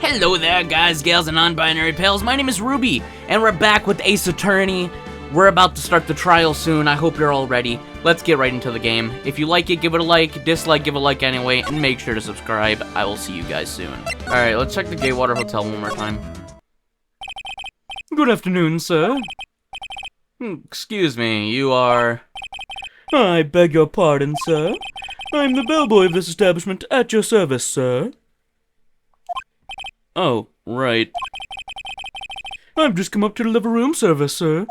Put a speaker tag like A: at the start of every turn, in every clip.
A: Hello there, guys, gals, and non-binary pals. My name is Ruby, and we're back with Ace Attorney. We're about to start the trial soon. I hope you're all ready. Let's get right into the game. If you like it, give it a like. Dislike, give a like anyway, and make sure to subscribe. I will see you guys soon. Alright, let's check the Gatewatr Hotel one more time. Good afternoon, sir. Excuse me, you are...
B: I beg your pardon, sir. I'm the bellboy of this establishment, at your service, sir.
A: Oh, right.
B: I've just come up to deliver room service, sir.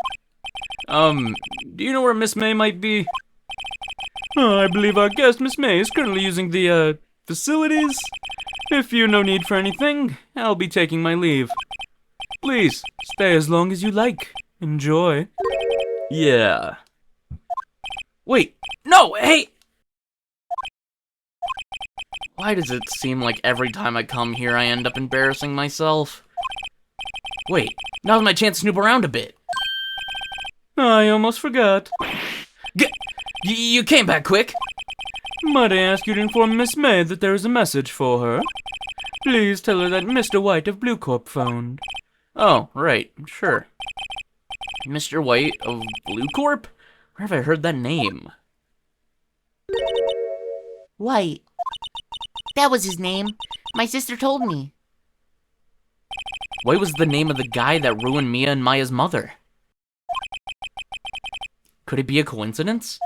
A: Do you know where Miss May might be?
B: I believe our guest, Miss May, is currently using the, facilities. If you no need for anything, I'll be taking my leave. Please, stay as long as you like. Enjoy.
A: Yeah. Wait, no, hey! Why does it seem like every time I come here I end up embarrassing myself? Wait, now's my chance to snoop around a bit.
B: I almost forgot.
A: You came back quick.
B: Might I ask you to inform Miss May that there is a message for her? Please tell her that Mr. White of Blue Corp phoned.
A: Oh, right, sure. Mr. White of Blue Corp? Where have I heard that name?
C: White. That was his name. My sister told me.
A: White was the name of the guy that ruined Mia and Maya's mother. Could it be a coincidence?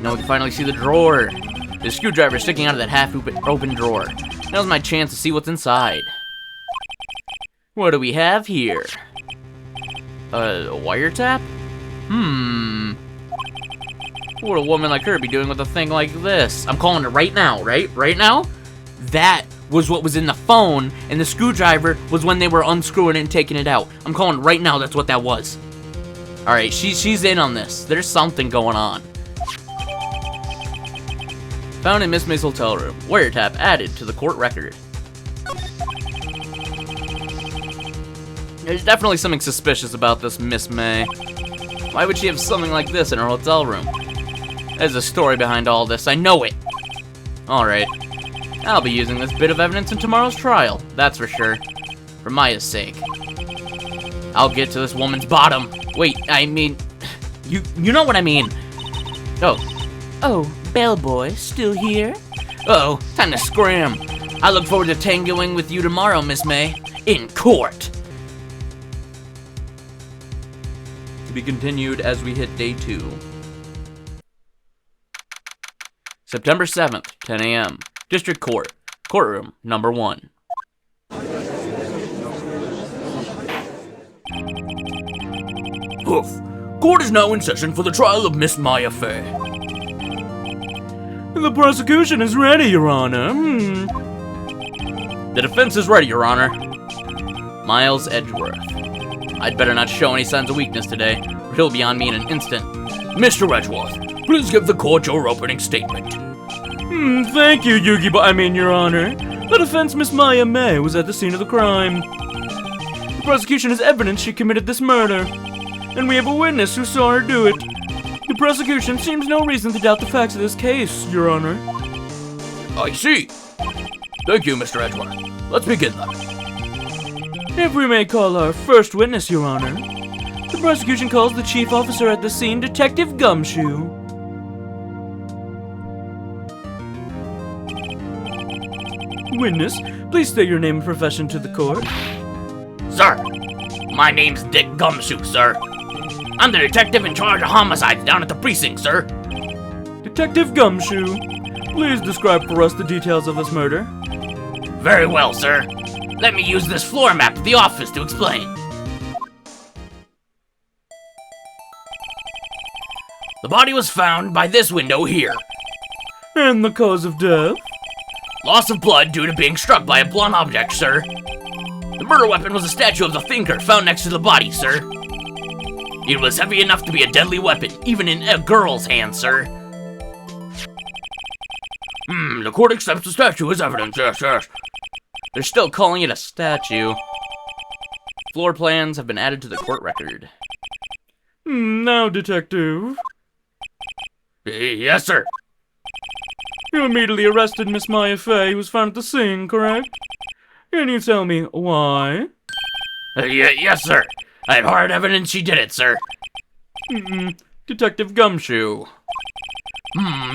A: Now we can finally see the drawer. The screwdriver sticking out of that half-open drawer. Now's my chance to see what's inside. What do we have here? A wiretap? What would a woman like her be doing with a thing like this? I'm calling it right now, right? Right now? That was what was in the phone, and the screwdriver was when they were unscrewing it and taking it out. I'm calling it right now, that's what that was. Alright, she's in on this. There's something going on. Found in Miss May's hotel room. Wiretap added to the court record. There's definitely something suspicious about this Miss May. Why would she have something like this in her hotel room? There's a story behind all this, I know it! Alright. I'll be using this bit of evidence in tomorrow's trial, that's for sure. For Maya's sake. I'll get to this woman's bottom. Wait, I mean... You know what I mean.
C: Oh, bellboy, still here?
A: Uh-oh, time to scram. I look forward to tangoing with you tomorrow, Miss May. In court! To be continued as we hit day 2. September 7th, 10 a.m. District Court. Courtroom number 1. Hoof. Court is now in session for the trial of Miss Maya Fey.
B: The prosecution is ready, Your Honor.
A: The defense is ready, Your Honor. Miles Edgeworth. I'd better not show any signs of weakness today, or he'll be on me in an instant. Mr. Edgeworth, please give the court your opening statement.
B: Thank you, Your Honor. The defense, Miss Maya May, was at the scene of the crime. The prosecution has evidence she committed this murder, and we have a witness who saw her do it. The prosecution seems no reason to doubt the facts of this case, Your Honor.
A: I see. Thank you, Mr. Edgeworth. Let's begin then.
B: If we may call our first witness, Your Honor. The prosecution calls the chief officer at the scene, Detective Gumshoe. Witness, please state your name and profession to the court.
A: Sir, my name's Dick Gumshoe, sir. I'm the detective in charge of homicides down at the precinct, sir.
B: Detective Gumshoe, please describe for us the details of this murder.
A: Very well, sir. Let me use this floor map of the office to explain. The body was found by this window here.
B: And the cause of death?
A: Loss of blood due to being struck by a blunt object, sir. The murder weapon was a statue of the thinker found next to the body, sir. It was heavy enough to be a deadly weapon, even in a girl's hand, sir. The court accepts the statue as evidence, yes. They're still calling it a statue. Floor plans have been added to the court record.
B: Now, Detective.
A: Yes, sir.
B: You immediately arrested Miss Maya Fey, who was found at the scene, correct? Can you tell me why?
A: Yes, sir. I have hard evidence she did it, sir.
B: Detective Gumshoe.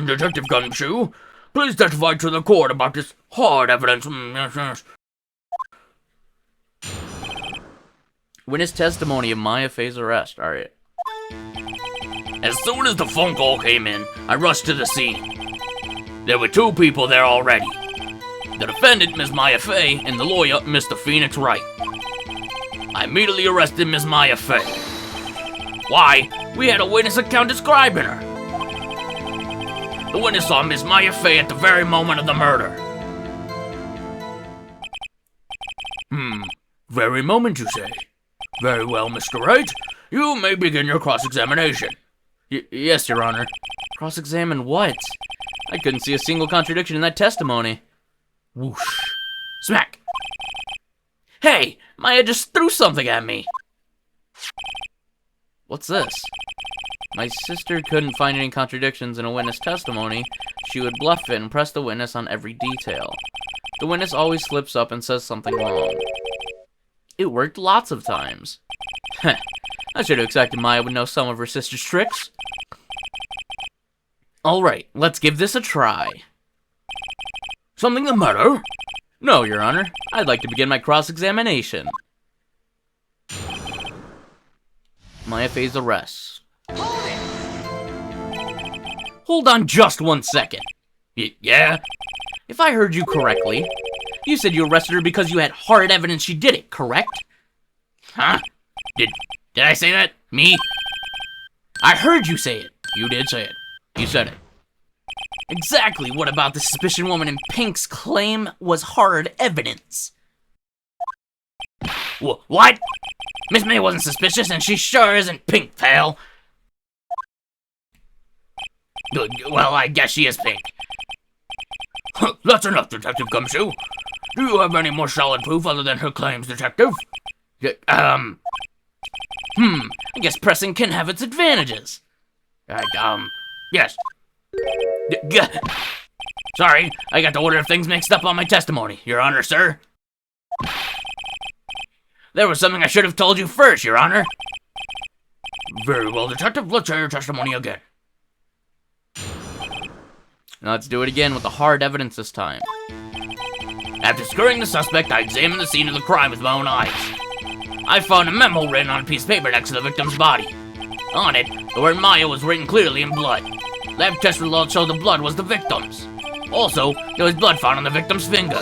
A: Detective Gumshoe, please testify to the court about this hard evidence. Yes.
B: Witness testimony of Maya Fey's arrest. Alright.
A: As soon as the phone call came in, I rushed to the scene. There were 2 people there already. The defendant, Ms. Maya Fey, and the lawyer, Mr. Phoenix Wright. I immediately arrested Ms. Maya Fey. Why? We had a witness account describing her. The witness saw Ms. Maya Fey at the very moment of the murder. Very moment, you say? Very well, Mr. Wright. You may begin your cross-examination.
B: Yes, Your Honor. Cross-examine what? I couldn't see a single contradiction in that testimony.
A: Whoosh. Smack. Hey, Maya just threw something at me.
B: What's this? My sister couldn't find any contradictions in a witness testimony. She would bluff it and press the witness on every detail. The witness always slips up and says something wrong. It worked lots of times. Heh, I should have expected Maya would know some of her sister's tricks. Alright, let's give this a try.
A: Something the matter?
B: No, Your Honor. I'd like to begin my cross-examination. Maya Fey's arrest. Hold on just 1 second.
A: Yeah?
B: If I heard you correctly, you said you arrested her because you had hard evidence she did it, correct?
A: Huh? Did I say that? Me?
B: I heard you say it.
A: You did say it. You said it.
B: Exactly what about the suspicion woman in pink's claim was hard evidence?
A: What? Miss May wasn't suspicious, and she sure isn't pink, pal. Well, I guess she is pink. That's enough, Detective Gumshoe. Do you have any more solid proof other than her claims, Detective?
B: I guess pressing can have its advantages.
A: Yes. Sorry, I got the order of things mixed up on my testimony, Your Honor, sir. There was something I should have told you first, Your Honor. Very well, Detective, let's hear your testimony again.
B: Now let's do it again with the hard evidence this time.
A: After securing the suspect, I examined the scene of the crime with my own eyes. I found a memo written on a piece of paper next to the victim's body. On it, the word Maya was written clearly in blood. Lab test results showed the blood was the victim's. Also, there was blood found on the victim's finger.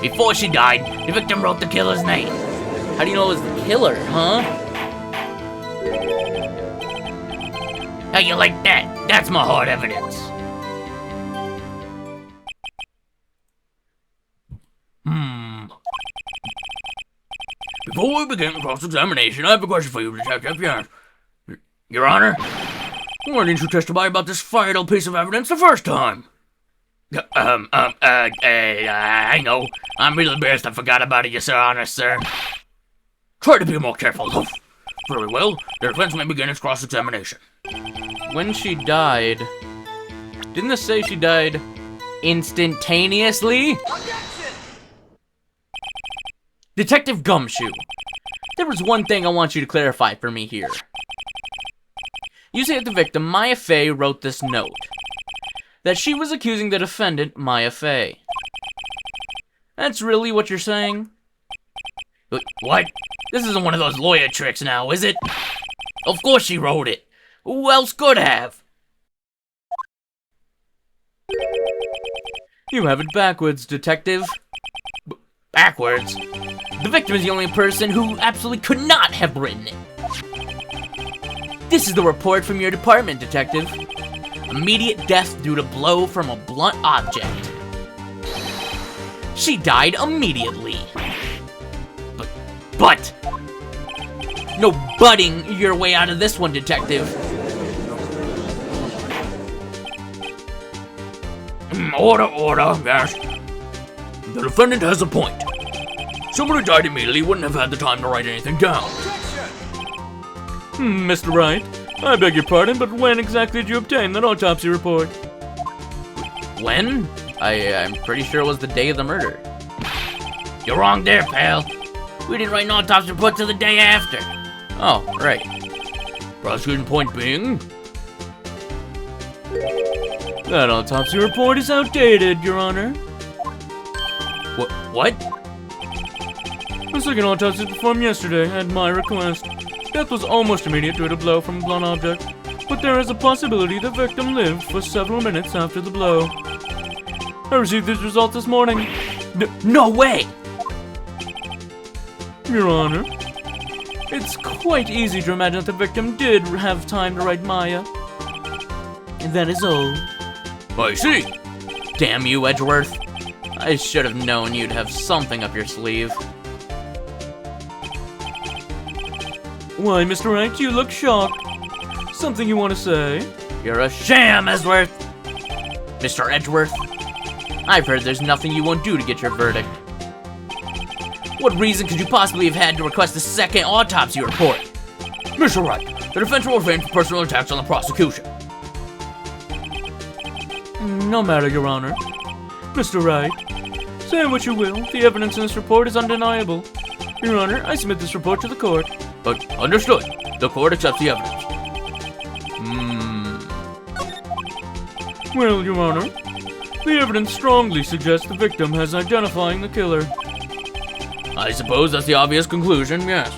A: Before she died, the victim wrote the killer's name.
B: How do you know it was the killer, huh?
A: How you like that? That's my hard evidence. Before we begin cross-examination, I have a question for you, Detective. Yes. Your Honor? Why didn't you testify about this vital piece of evidence the first time? I know. I'm really embarrassed I forgot about it, Your Honor, sir. Try to be more careful. Very well. The defense may begin its cross-examination.
B: When she died... Didn't this say she died instantaneously? Detective Gumshoe, there was one thing I want you to clarify for me here. You say that the victim, Maya Fey, wrote this note. That she was accusing the defendant, Maya Fey. That's really what you're saying?
A: What? This isn't one of those lawyer tricks now, is it? Of course she wrote it. Who else could have?
B: You have it backwards, Detective.
A: Backwards?
B: The victim is the only person who absolutely could not have written it. This is the report from your department, Detective. Immediate death due to blow from a blunt object. She died immediately.
A: But...
B: No butting your way out of this one, Detective.
A: Order, yes. The defendant has a point. Someone who died immediately wouldn't have had the time to write anything down.
B: Mr. Wright, I beg your pardon, but when exactly did you obtain that autopsy report?
A: When? I'm pretty sure it was the day of the murder. You're wrong there, pal. We didn't write an autopsy report till the day after. Oh, right. Prosecution point being?
B: That autopsy report is outdated, Your Honor.
A: What?
B: The second autopsy was performed yesterday at my request. Death was almost immediate due to a blow from a blunt object, but there is a possibility the victim lived for several minutes after the blow. I received these results this morning.
A: No way!
B: Your Honor, it's quite easy to imagine that the victim did have time to write Maya. And that is all.
A: I see. Damn you, Edgeworth. I should have known you'd have something up your sleeve.
B: Why, Mr. Wright, you look shocked. Something you want to say?
A: You're a sham, Edgeworth! Mr. Edgeworth, I've heard there's nothing you won't do to get your verdict. What reason could you possibly have had to request a second autopsy report? Mr. Wright, the defense will refrain from personal attacks on the prosecution.
B: No matter, Your Honor. Mr. Wright, say what you will, the evidence in this report is undeniable. Your Honor, I submit this report to the court.
A: But understood. The court accepts the evidence.
B: Well, Your Honor, the evidence strongly suggests the victim has identifying the killer.
A: I suppose that's the obvious conclusion, yes.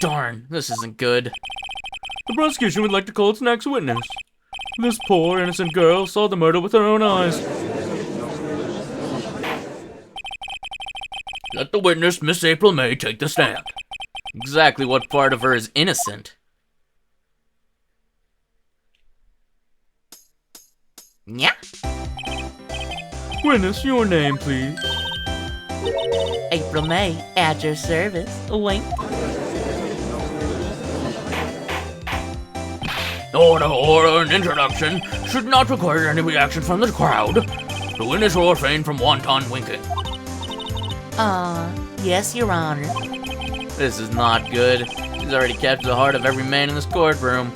A: Darn, this isn't good.
B: The prosecution would like to call its next witness. This poor, innocent girl saw the murder with her own eyes.
A: Let the witness, Miss April May, take the stand. Exactly what part of her is innocent?
C: Yeah.
B: Witness, your name, please.
C: April May, at your service. Wink.
A: Order, an introduction should not require any reaction from the crowd. The witness will refrain from wanton winking.
C: Yes, Your Honor.
A: This is not good. He's already captured the heart of every man in this courtroom.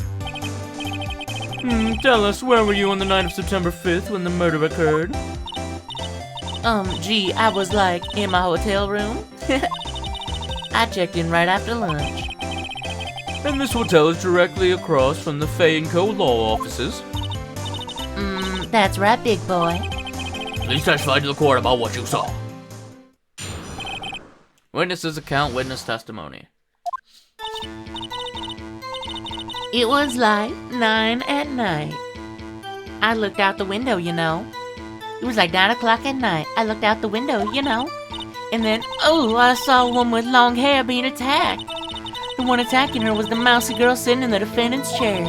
B: Tell us, where were you on the night of September 5th when the murder occurred?
C: Gee, I was like in my hotel room. I checked in right after lunch.
B: And this hotel is directly across from the Fay & Co. law offices.
C: That's right, big boy.
A: Please testify to the court about what you saw. Witness's account, witness testimony.
C: It was like 9 at night. I looked out the window, you know. It was like 9 o'clock at night. I looked out the window, you know. And then, I saw a woman with long hair being attacked. The one attacking her was the mousy girl sitting in the defendant's chair.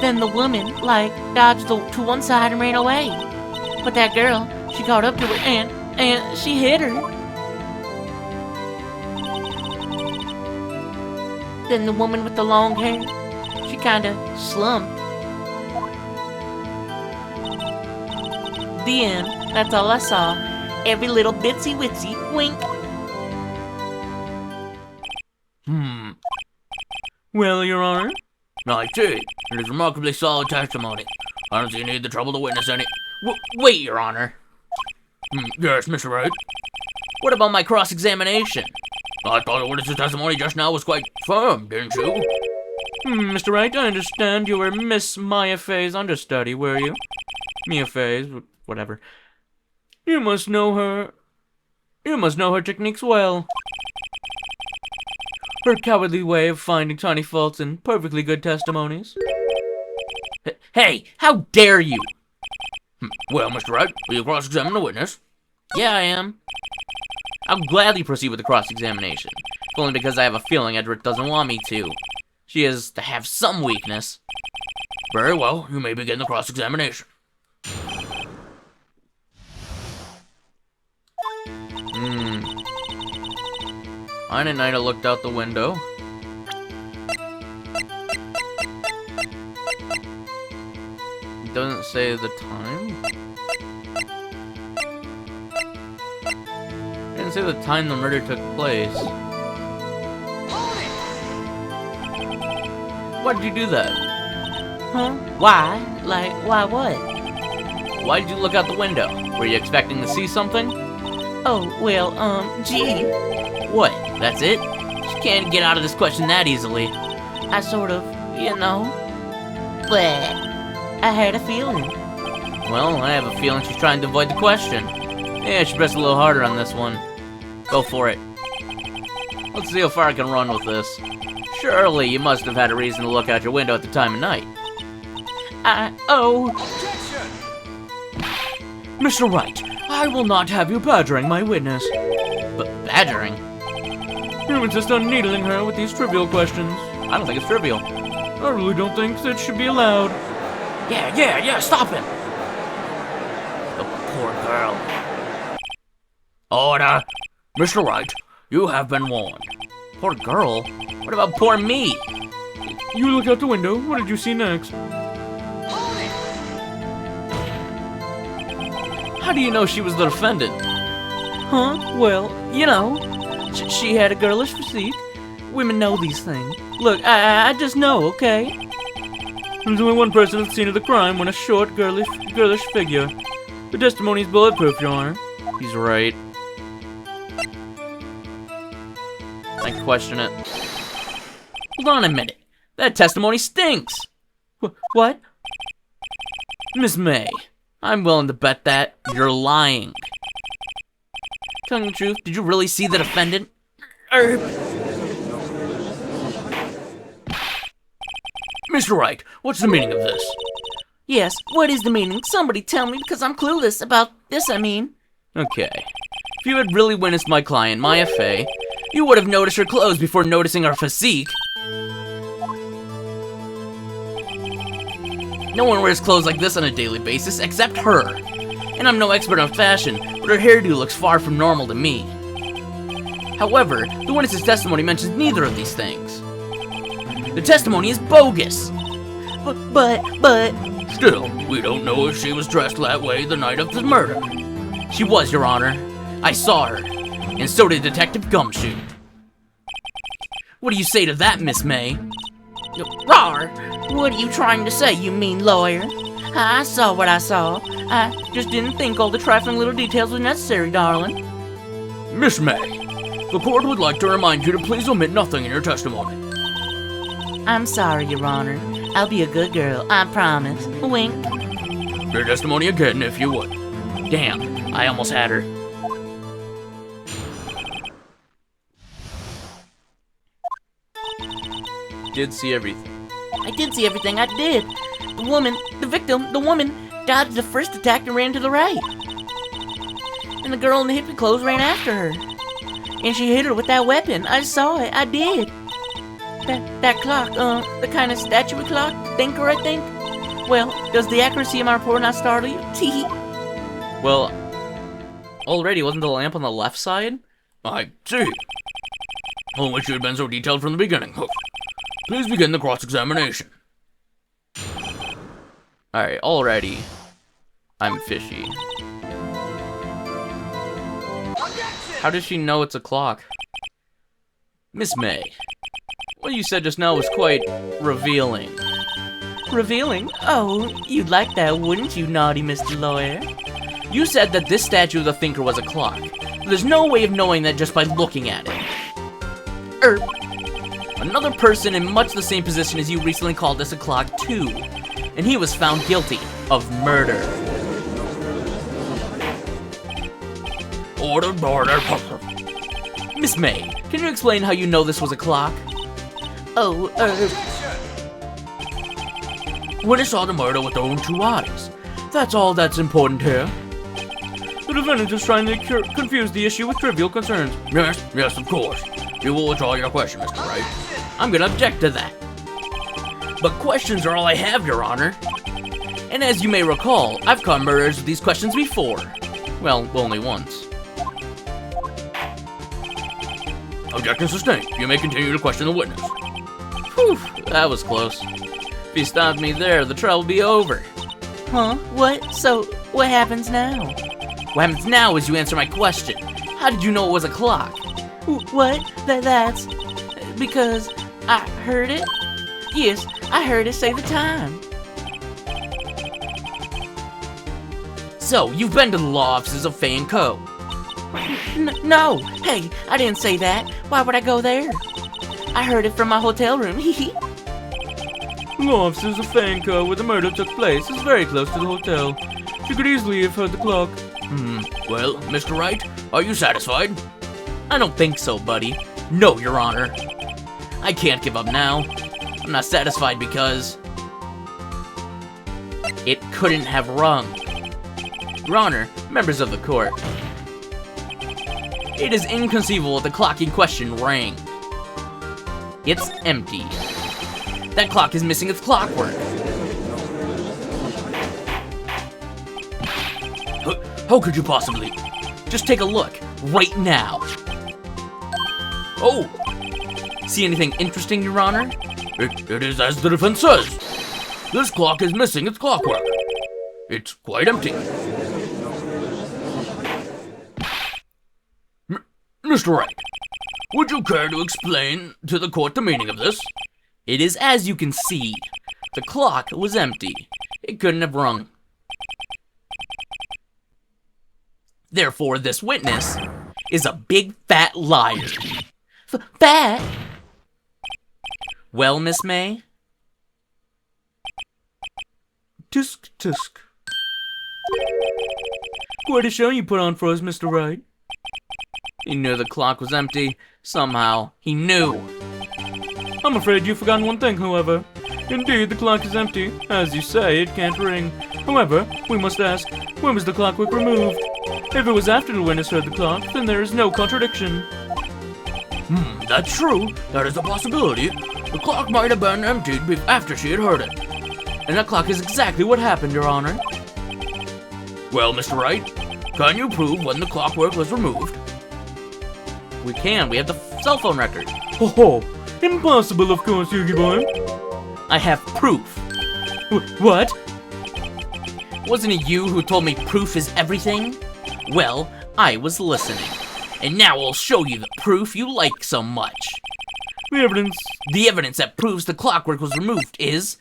C: Then the woman, dodged to one side and ran away. But that girl, she caught up to her and she hit her. Then the woman with the long hair, she kinda slumped. The end. That's all I saw. Every little bitsy witsy wink.
B: Well, Your Honor?
A: I see. It is remarkably solid testimony. I don't see you need the trouble to witness any... wait, Your Honor. Yes, Mr. Wright? What about my cross-examination? I thought the witness's testimony just now was quite firm, didn't you?
B: Mr. Wright, I understand you were Miss Maya Fay's understudy, were you? Mia Fay's, whatever. You must know her techniques well. Her cowardly way of finding tiny faults in perfectly good testimonies.
A: Hey, how dare you?
B: Well, Mr. Wright, will you cross-examine the witness?
A: Yeah, I am. I'll gladly proceed with the cross-examination, only because I have a feeling Edward doesn't want me to. She is to have some weakness.
B: Very well, you may begin the cross-examination.
A: On a night I looked out the window. It doesn't say the time. It didn't say the time the murder took place. Why did you do that?
C: Huh? Why? Like, why what?
A: Why did you look out the window? Were you expecting to see something?
C: Oh, well, gee.
A: What? That's it? She can't get out of this question that easily.
C: I sort of, you know. But I had a feeling.
A: Well, I have a feeling she's trying to avoid the question. Yeah, I should press a little harder on this one. Go for it. Let's see how far I can run with this. Surely you must have had a reason to look out your window at the time of night.
B: Mr. Wright, I will not have you badgering my witness.
A: But badgering?
B: You insist on needling her with these trivial questions.
A: I don't think it's trivial.
B: I really don't think that should be allowed.
A: Yeah, stop him! The poor girl. Order!
B: Mr. Wright, you have been warned.
A: Poor girl? What about poor me?
B: You look out the window. What did you see next?
A: How do you know she was the defendant?
C: Huh? Well, you know, she had a girlish physique. Women know these things. Look, I just know, okay?
B: There's only one person at the scene of the crime when a short, girlish figure. The testimony's bulletproof, Your Honor.
A: He's right. I can question it. Hold on a minute. That testimony stinks!
C: What?
A: Miss May, I'm willing to bet that you're lying. Telling the truth, did you really see the defendant?
B: Mr. Wright, what's the meaning of this?
C: Yes, what is the meaning? Somebody tell me, because I'm clueless about this, I mean.
A: Okay. If you had really witnessed my client, Maya Fey, you would have noticed her clothes before noticing her physique. No one wears clothes like this on a daily basis except her. And I'm no expert on fashion, but her hairdo looks far from normal to me. However, the witness's testimony mentions neither of these things. The testimony is bogus!
C: But...
B: Still, we don't know if she was dressed that way the night of the murder.
A: She was, Your Honor. I saw her. And so did Detective Gumshoe. What do you say to that, Miss May?
C: Rawr! What are you trying to say, you mean lawyer? I saw what I saw. I just didn't think all the trifling little details were necessary, darling.
B: Miss May, the court would like to remind you to please omit nothing in your testimony.
C: I'm sorry, Your Honor. I'll be a good girl, I promise. Wink.
B: Your testimony again, if you would.
A: Damn, I almost had her. Did see everything.
C: I did see everything, I did. The victim, dodged the first attack and ran to the right. And the girl in the hippie clothes ran after her. And she hit her with that weapon. I saw it, I did. That clock, the kind of statue clock, thinker, I think. Well, does the accuracy of my report not startle you? Tee.
A: Well, already wasn't the lamp on the left side?
B: I see. I wish you had been so detailed from the beginning. Please begin the cross-examination.
A: Alright, already. I'm fishy. How does she know it's a clock? Miss May, what you said just now was quite revealing.
C: Revealing? Oh, you'd like that, wouldn't you, naughty Mr. Lawyer?
A: You said that this statue of the thinker was a clock. There's no way of knowing that just by looking at it. Another person in much the same position as you recently called this a clock too, and he was found guilty of murder.
B: Order.
A: Miss May, can you explain how you know this was a clock?
B: Witness saw the murder with their own 2 eyes. That's all that's important here. The defendant is trying to confuse the issue with trivial concerns. Yes, of course. You will withdraw your question, Mr. Wright.
A: I'm gonna object to that. But questions are all I have, Your Honor. And as you may recall, I've caught murderers with these questions before. Well, only once.
B: Objection sustained. You may continue to question the witness.
A: Whew, that was close. If you stopped me there, the trial will be over.
C: Huh? What? So, what happens now?
A: What happens now is you answer my question. How did you know it was a clock?
C: What? That's... because I heard it? Yes, I heard it say the time.
A: So, you've been to the law offices of Faye & Co.
C: No, hey, I didn't say that. Why would I go there? I heard it from my hotel room, hee.
B: Law offices of Faye & Co. where the murder took place is very close to the hotel. You could easily have heard the clock.
A: Well, Mr. Wright, are you satisfied? I don't think so, buddy. No, Your Honor. I can't give up now. I'm not satisfied because it couldn't have rung. Your Honor, members of the court, it is inconceivable the clock in question rang. It's empty. That clock is missing its clockwork. How could you possibly? Just take a look, right now. Oh! See anything interesting, Your Honor? It is as the defense says. This clock is missing its clockwork. It's quite empty. Mr. Wright, would you care to explain to the court the meaning of this? It is as you can see. The clock was empty. It couldn't have rung. Therefore, this witness is a big fat liar.
C: Fat?
A: Well, Miss May?
B: Tisk, tisk. Quite a show you put on for us, Mr. Wright.
A: He knew the clock was empty. Somehow, he knew.
B: I'm afraid you've forgotten one thing, however. Indeed, the clock is empty. As you say, it can't ring. However, we must ask, when was the clockwork removed? If it was after the witness heard the clock, then there is no contradiction.
A: That's true. That is a possibility. The clock might have been emptied after she had heard it. And that clock is exactly what happened, Your Honor. Well, Mr. Wright, can you prove when the clockwork was removed? We can. We have the cell phone record.
B: Ho! Impossible, of course, Yugi boy.
A: I have proof.
B: What?
A: Wasn't it you who told me proof is everything? Well, I was listening. And now I'll show you the proof you like so much.
B: The evidence.
A: The evidence that proves the clockwork was removed is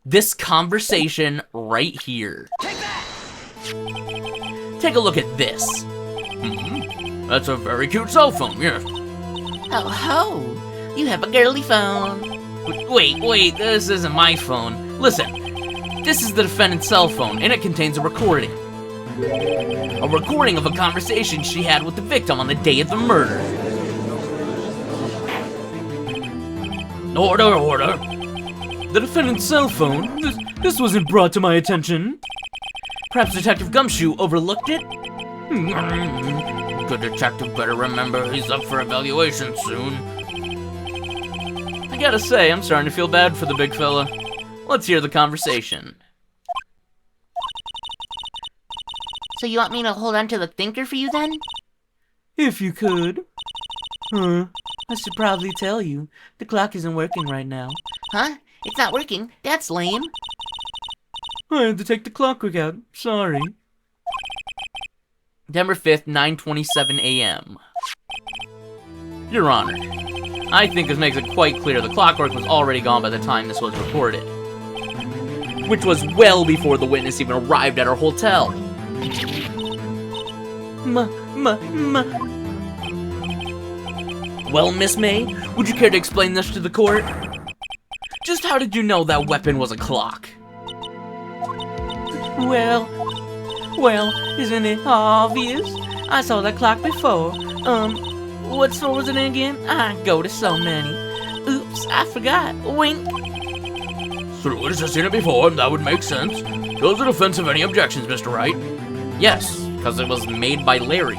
A: this conversation right here. Take that! Take a look at this. That's a very cute cell phone, yes.
C: Oh ho! You have a girly phone.
A: Wait, this isn't my phone. Listen, this is the defendant's cell phone, and it contains a recording. A recording of a conversation she had with the victim on the day of the murder. Order!
B: The defendant's cell phone? This wasn't brought to my attention.
A: Perhaps Detective Gumshoe overlooked it? The detective better remember he's up for evaluation soon. I gotta say, I'm starting to feel bad for the big fella. Let's hear the conversation.
C: So you want me to hold on to the thinker for you then?
B: If you could.
C: I should probably tell you. The clock isn't working right now. Huh? It's not working? That's lame.
B: I had to take the clockwork out. Sorry.
A: September 5th, 9:27 a.m. Your Honor, I think this makes it quite clear the clockwork was already gone by the time this was recorded. Which was well before the witness even arrived at our hotel. Well, Miss May, would you care to explain this to the court? Just how did you know that weapon was a clock?
C: Well, isn't it obvious? I saw that clock before. What store was it in again? I go to so many. Oops, I forgot. Wink.
A: So the witness has seen it before, that would make sense. Does the defense have any objections, Mr. Wright? Yes, because it was made by Larry.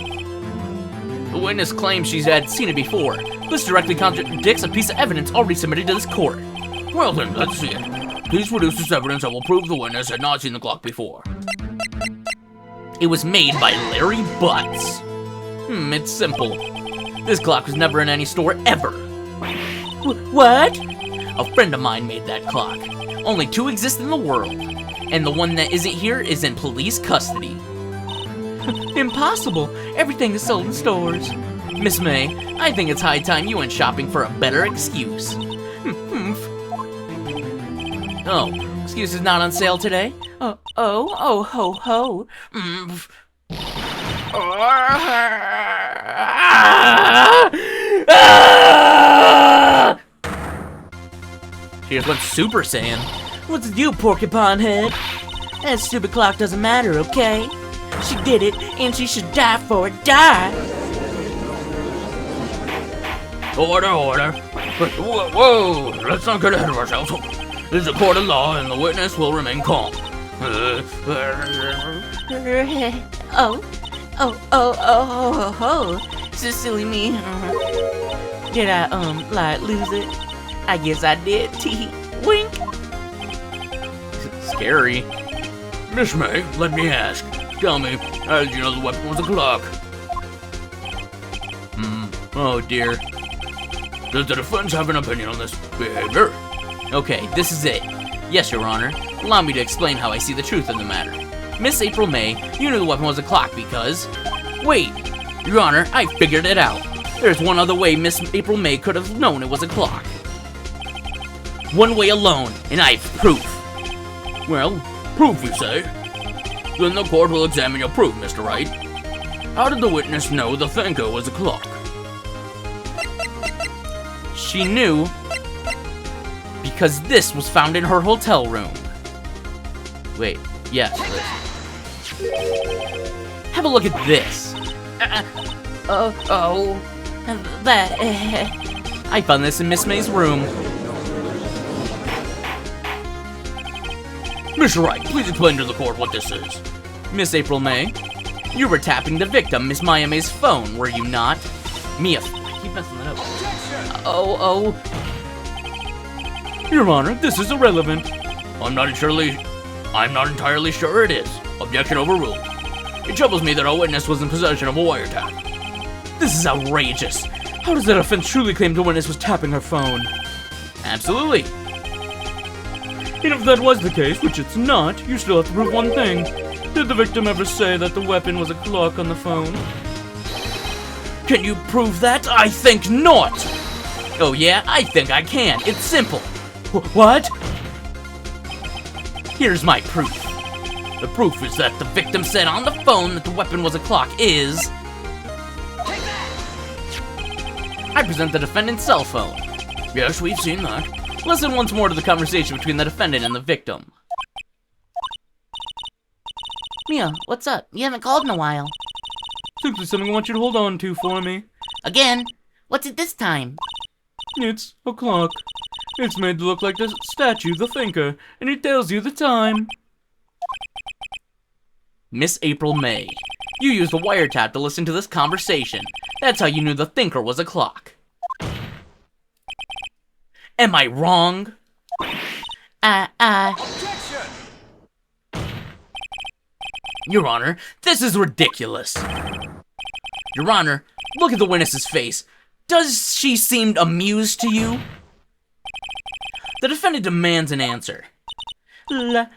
A: The witness claims she's had seen it before. This directly contradicts a piece of evidence already submitted to this court. Well then, let's see it. Please produce this evidence that will prove the witness had not seen the clock before. It was made by Larry Butts. It's simple. This clock was never in any store ever.
C: What?
A: A friend of mine made that clock. Only two exist in the world, and the one that isn't here is in police custody.
C: Impossible. Everything is sold in stores.
A: Miss May, I think it's high time you went shopping for a better excuse. Oh, excuse is not on sale today?
C: Oh, ho, ho.
A: She just went Super Saiyan.
C: What's with you, porcupine head? That stupid clock doesn't matter, okay? She did it, and she should die for it. Die!
B: Order, order. Whoa, let's not get ahead of ourselves. This is a court of law, and the witness will remain calm.
C: So silly me. Did I, like, lose it? I guess I did. Tee. Wink.
A: Scary.
B: Miss May, let me ask. Tell me, how did you know the weapon was a clock?
A: Oh dear.
B: Does the defense have an opinion on this behavior?
A: Okay, this is it. Yes, Your Honor. Allow me to explain how I see the truth in the matter. Miss April May, you knew the weapon was a clock because... Wait! Your Honor, I figured it out. There's one other way Miss April May could have known it was a clock. One way alone, and I have proof.
B: Well, proof, you say? Then the court will examine your proof, Mr. Wright. How did the witness know the thinker was a clock?
A: She knew because this was found in her hotel room. Wait, yes. Have a look at this.
C: That,
A: I found this in Miss May's room.
B: Mr. Wright, please explain to the court what this is.
A: Miss April May, you were tapping the victim, Miss Maya May's phone, were you not? Mia, I keep messing that up. Oh.
B: Your Honor, this is irrelevant. I'm not entirely sure it is. Objection overruled. It troubles me that our witness was in possession of a wiretap.
A: This is outrageous.
B: How does the defense truly claim the witness was tapping her phone?
A: Absolutely.
B: And if that was the case, which it's not, you still have to prove one thing. Did the victim ever say that the weapon was a clock on the phone?
A: Can you prove that? I think not! Oh yeah, I think I can. It's simple.
B: What?
A: Here's my proof. The proof is that the victim said on the phone that the weapon was a clock is... I present the defendant's cell phone.
B: Yes, we've seen that.
A: Listen once more to the conversation between the defendant and the victim.
C: Mia, what's up? You haven't called in a while.
B: Simply something I want you to hold on to for me.
C: Again? What's it this time?
B: It's a clock. It's made to look like the statue, the thinker, and it tells you the time.
A: Miss April May, you used a wiretap to listen to this conversation. That's how you knew the thinker was a clock. Am I wrong? Your Honor, this is ridiculous. Your Honor, look at the witness's face. Does she seem amused to you? The defendant demands an answer.
B: Witness,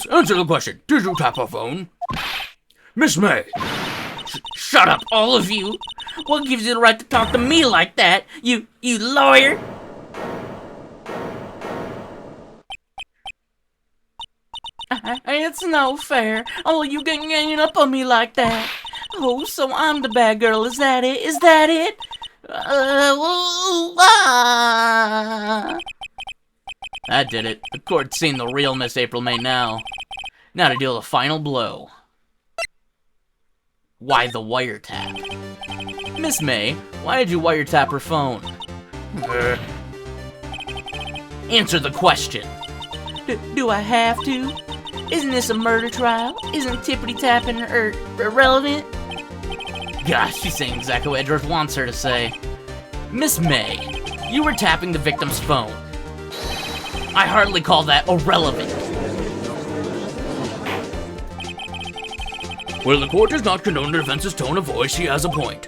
B: answer the question. Did you tap her phone? Miss May.
A: Shut up, all of you. What gives you the right to talk to me like that, you lawyer? It's no fair. All you ganging up on me like that. Oh, so I'm the bad girl, is that it? Is that it? That did it. The court's seen the real Miss April May now. Now to deal the final blow. Why the wiretap? Miss May, why did you wiretap her phone? Answer the question.
C: Do I have to? Isn't this a murder trial? Isn't tippity-tapping irrelevant?
A: Gosh, she's saying exactly what Edward wants her to say. Miss May, you were tapping the victim's phone. I hardly call that irrelevant.
B: Well, the court does not condone the defense's tone of voice. He has a point.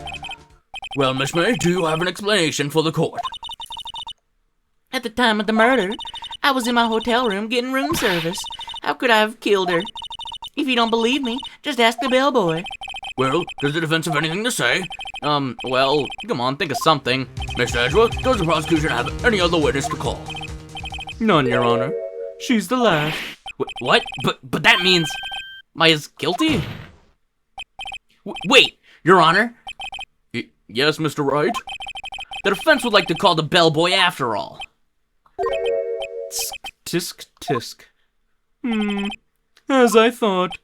B: Well, Miss May, do you have an explanation for the court?
C: At the time of the murder, I was in my hotel room getting room service. How could I have killed her? If you don't believe me, just ask the bellboy.
B: Well, does the defense have anything to say?
A: Well, come on, think of something.
B: Mr. Edgeworth, does the prosecution have any other witness to call? None, Your Honor. She's the last.
A: What? But that means Maya's guilty? Wait, Your Honor.
B: Yes, Mr. Wright?
A: The defense would like to call the bellboy after all.
B: Tisk, tisk. As I thought.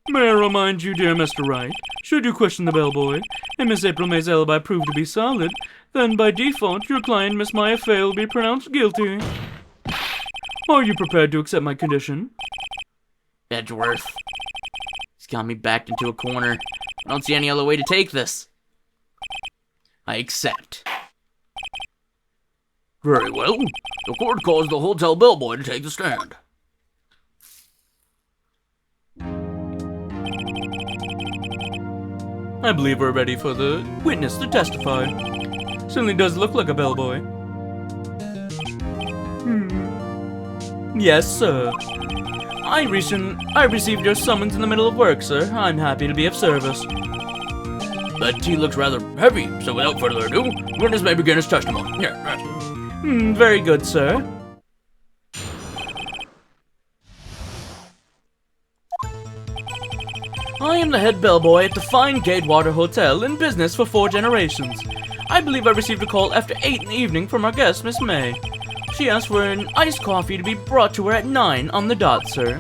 B: May I remind you, dear Mr. Wright, should you question the bellboy, and Miss April May's alibi prove to be solid, then by default, your client, Miss Maya Fay, will be pronounced guilty. Are you prepared to accept my condition?
A: Edgeworth. He's got me backed into a corner. I don't see any other way to take this. I accept.
B: Very well. The court calls the hotel bellboy to take the stand. I believe we're ready for the witness to testify. Certainly does look like a bellboy. Yes, sir. I received your summons in the middle of work, sir. I'm happy to be of service.
A: That tea looks rather heavy, so without further ado, witness may begin his testimony.
B: Very good, sir. I am the head bellboy at the fine Gatewater Hotel, in business for 4 generations. I believe I received a call after 8 in the evening from our guest, Miss May. She asked for an iced coffee to be brought to her at 9 on the dot, sir.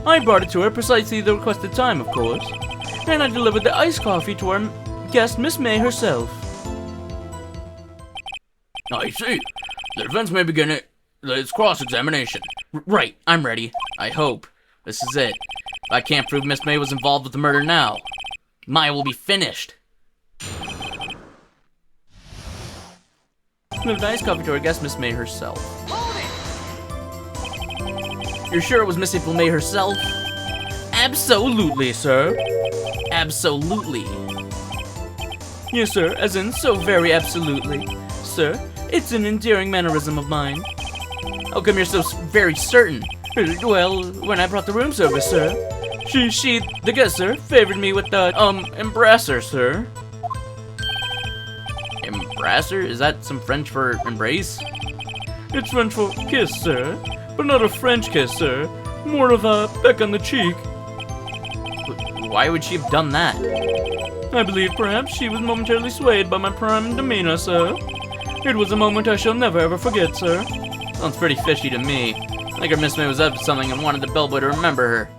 B: I brought it to her precisely the requested time, of course, and I delivered the iced coffee to our guest, Miss May herself.
A: I see. The defense may begin its cross-examination. Right, I'm ready. I hope. This is it. If I can't prove Miss May was involved with the murder now, Maya will be finished.
B: Delivered iced coffee to our guest, Miss May herself.
A: You're sure it was Miss April May herself?
B: Absolutely, sir.
A: Absolutely.
B: Yes, sir, as in so very absolutely. Sir, it's an endearing mannerism of mine.
A: How come you're so very certain?
B: Well, when I brought the room service, sir, the guest, sir, favored me with the, embrasser, sir.
A: Embrasser? Is that some French for embrace?
B: It's French for kiss, sir, but not a French kiss, sir. More of a peck on the cheek.
A: Why would she have done that?
B: I believe perhaps she was momentarily swayed by my prime demeanor, sir. It was a moment I shall never ever forget, sir.
A: Sounds pretty fishy to me. Like her Miss May was up to something and wanted the bellboy to remember her.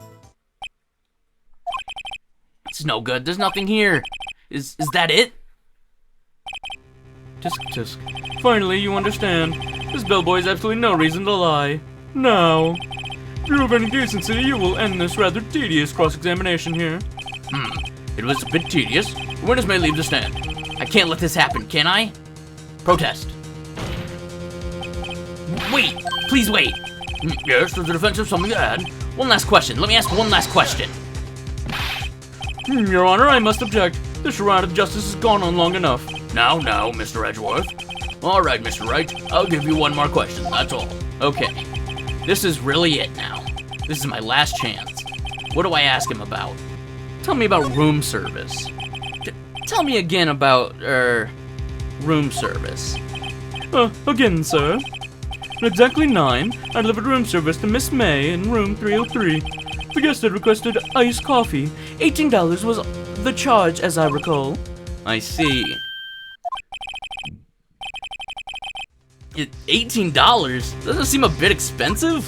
A: It's no good. There's nothing here. Is that it?
B: Tisk, tisk. Finally, you understand. This bellboy has absolutely no reason to lie. Now, if you have any decency, you will end this rather tedious cross-examination here.
A: It was a bit tedious. The witness may leave the stand. I can't let this happen, can I? Protest. Wait! Please wait!
B: Yes, does the defense have something to add?
A: One last question. Let me ask one last question.
B: Your Honor, I must object. The charade of justice has gone on long enough.
A: Now, Mr. Edgeworth. All right, Mr. Wright. I'll give you one more question, that's all. Okay. This is really it now. This is my last chance. What do I ask him about? Tell me about room service. Tell me again about, room service.
B: Again, sir. At exactly 9, I delivered room service to Miss May in room 303. The guest had requested iced coffee. $18 was the charge, as I recall.
A: I see. $18? Doesn't seem a bit expensive?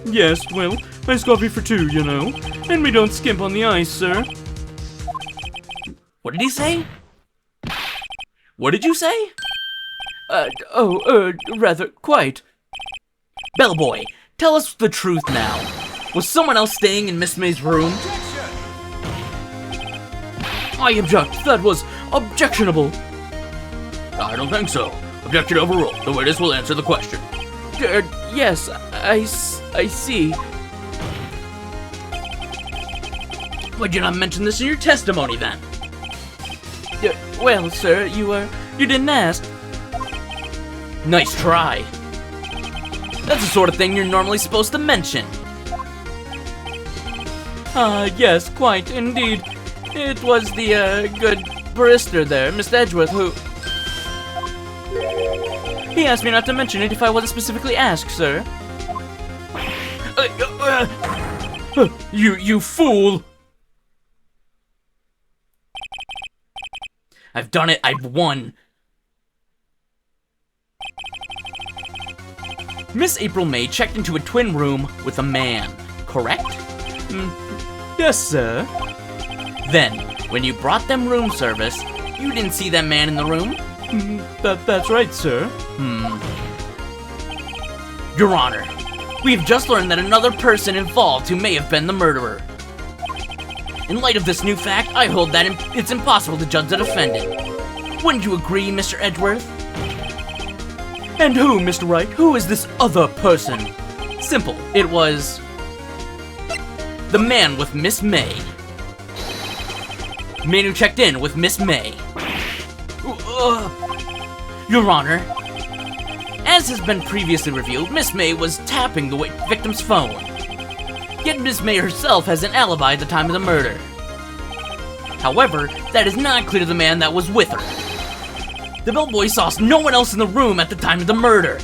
B: Yes, well, iced coffee for 2, you know. And we don't skimp on the ice, sir.
A: What did he say? What did you say?
B: Rather, quite.
A: Bellboy, tell us the truth now. Was someone else staying in Miss May's room?
B: I object. That was objectionable.
A: I don't think so. Objection overruled. The witness will answer the question.
B: Yes, I see.
A: Why'd you not mention this in your testimony, then?
B: Well, sir, you didn't ask.
A: Nice try. That's the sort of thing you're normally supposed to mention.
B: Yes, quite, indeed. It was the, good barrister there, Mr. Edgeworth, who... He asked me not to mention it if I wasn't specifically asked, sir. You fool!
A: I've done it. I've won. Miss April May checked into a twin room with a man, correct?
B: Yes, sir.
A: Then, when you brought them room service, you didn't see that man in the room?
B: That's right, sir.
A: Your Honor, we've just learned that another person involved who may have been the murderer. In light of this new fact, I hold that it's impossible to judge the defendant. Wouldn't you agree, Mr. Edgeworth?
B: And who, Mr. Wright? Who is this other person?
A: Simple. It was the man with Miss May. Man who checked in with Miss May. Your Honor, as has been previously revealed, Miss May was tapping the victim's phone. Yet Miss May herself has an alibi at the time of the murder. However, that is not clear to the man that was with her. The bellboy saw no one else in the room at the time of the murder.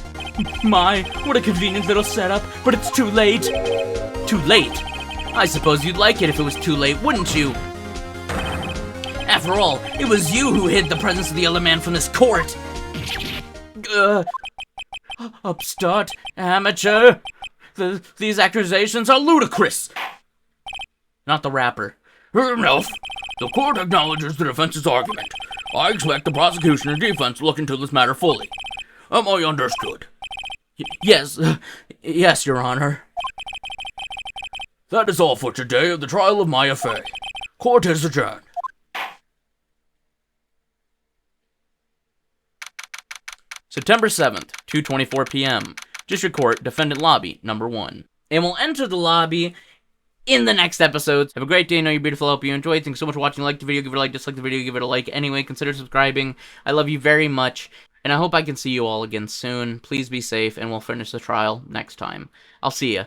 B: My, what a convenient little setup, but it's too late.
A: Too late? I suppose you'd like it if it was too late, wouldn't you? After all, it was you who hid the presence of the other man from this court.
B: Upstart, amateur.
A: These accusations are ludicrous. Not the rapper.
D: Enough. The court acknowledges the defense's argument. I expect the prosecution and defense look into this matter fully. Am I understood?
A: Yes, Your Honor.
D: That is all for today of the trial of Maya Fey. Court is adjourned.
A: September 7th, 2:24 p.m. District Court, Defendant Lobby, number 1. And we'll enter the lobby in the next episodes. Have a great day. I know you're beautiful. I hope you enjoyed. Thanks so much for watching. Like the video, give it a like. Dislike the video, give it a like. Anyway, consider subscribing. I love you very much. And I hope I can see you all again soon. Please be safe, and we'll finish the trial next time. I'll see ya.